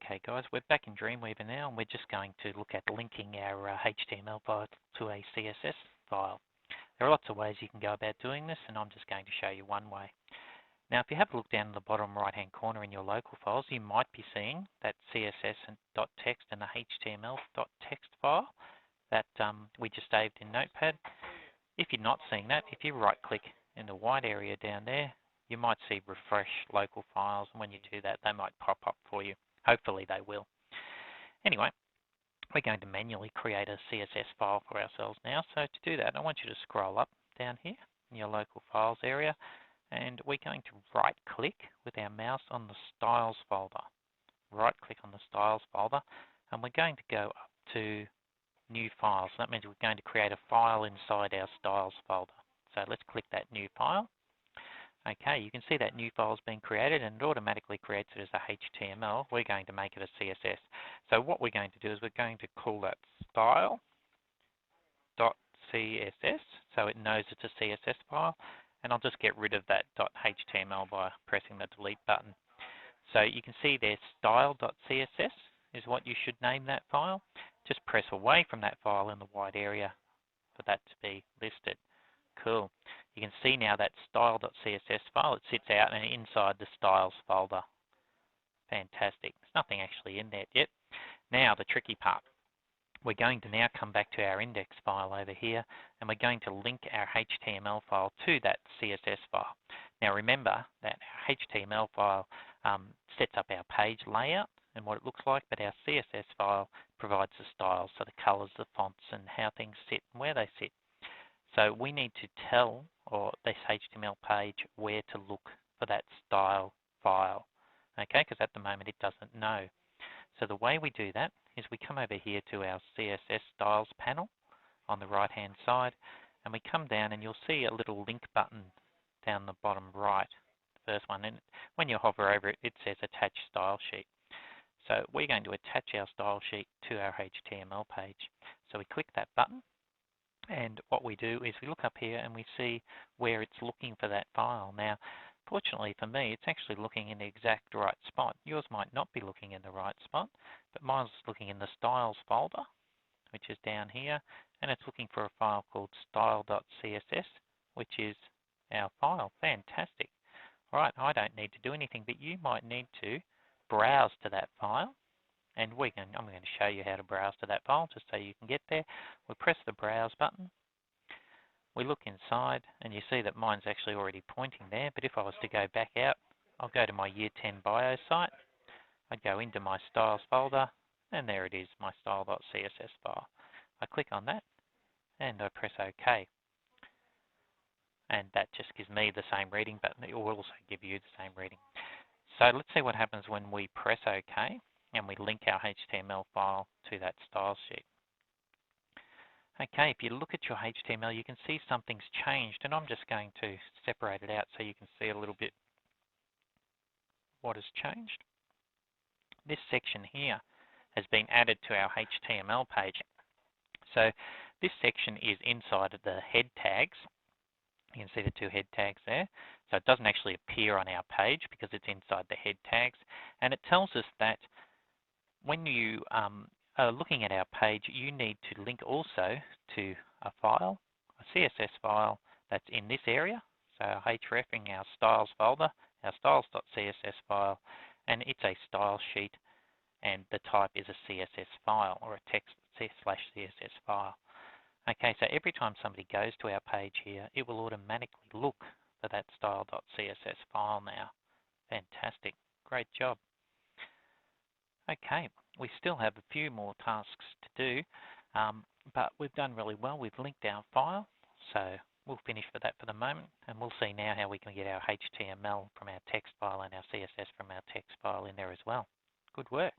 Okay guys, we're back in Dreamweaver now, and we're just going to look at linking our HTML file to a CSS file. There are lots of ways you can go about doing this, and I'm just going to show you one way. Now if you have a look down in the bottom right hand corner in your local files, you might be seeing that CSS and .text and the HTML.txt file that we just saved in Notepad. If you're not seeing that, if you right click in the white area down there, you might see refresh local files, and when you do that they might pop up for you. Hopefully they will. Anyway, we're going to manually create a CSS file for ourselves now. So to do that, I want you to scroll up down here in your local files area, and we're going to right click with our mouse on the styles folder. Right click on the styles folder, and we're going to go up to new files. That means we're going to create a file inside our styles folder. So let's click that new file. Okay, you can see that new file has been created, and it automatically creates it as a HTML. We're going to make it a CSS. So what we're going to do is we're going to call that style.css, so it knows it's a CSS file, and I'll just get rid of that .html by pressing the delete button. So you can see there style.css is what you should name that file. Just press away from that file in the white area for that to be listed. Cool. You can see now that style.css file, it sits out and inside the styles folder. Fantastic. There's nothing actually in there yet. Now the tricky part. We're going to now come back to our index file over here, and we're going to link our HTML file to that CSS file. Now remember that our HTML file sets up our page layout and what it looks like, but our CSS file provides the styles, so the colors, the fonts, and how things sit and where they sit. So we need to tell this HTML page where to look for that style file, okay, because at the moment it doesn't know. So the way we do that is we come over here to our CSS styles panel on the right hand side, and we come down and you'll see a little link button down the bottom right, the first one, and when you hover over it, it says attach style sheet. So we're going to attach our style sheet to our HTML page. So we click that button, and what we do is we look up here and we see where it's looking for that file. Now, fortunately for me, it's actually looking in the exact right spot. Yours might not be looking in the right spot, but mine's looking in the styles folder, which is down here, and it's looking for a file called style.css, which is our file. Fantastic. All right, I don't need to do anything, but you might need to browse to that file. And I'm going to show you how to browse to that file just so you can get there. We press the browse button. We look inside and you see that mine's actually already pointing there, but if I was to go back out, I'll go to my Year 10 bio site. I'd go into my styles folder, and there it is, my style.css file. I click on that and I press OK. And that just gives me the same reading, but it will also give you the same reading. So let's see what happens when we press OK and we link our HTML file to that style sheet. Okay, if you look at your HTML, you can see something's changed, and I'm just going to separate it out so you can see a little bit what has changed. This section here has been added to our HTML page. So this section is inside of the head tags. You can see the two head tags there. So it doesn't actually appear on our page because it's inside the head tags, and it tells us that when you are looking at our page, you need to link also to a file, a CSS file that's in this area. So hrefing our styles folder, our styles.css file, and it's a style sheet, and the type is a CSS file or a text/CSS file. Okay, so every time somebody goes to our page here, it will automatically look for that style.css file now. Fantastic, great job. Okay, we still have a few more tasks to do, but we've done really well. We've linked our file, so we'll finish for that for the moment, and we'll see now how we can get our HTML from our text file and our CSS from our text file in there as well. Good work.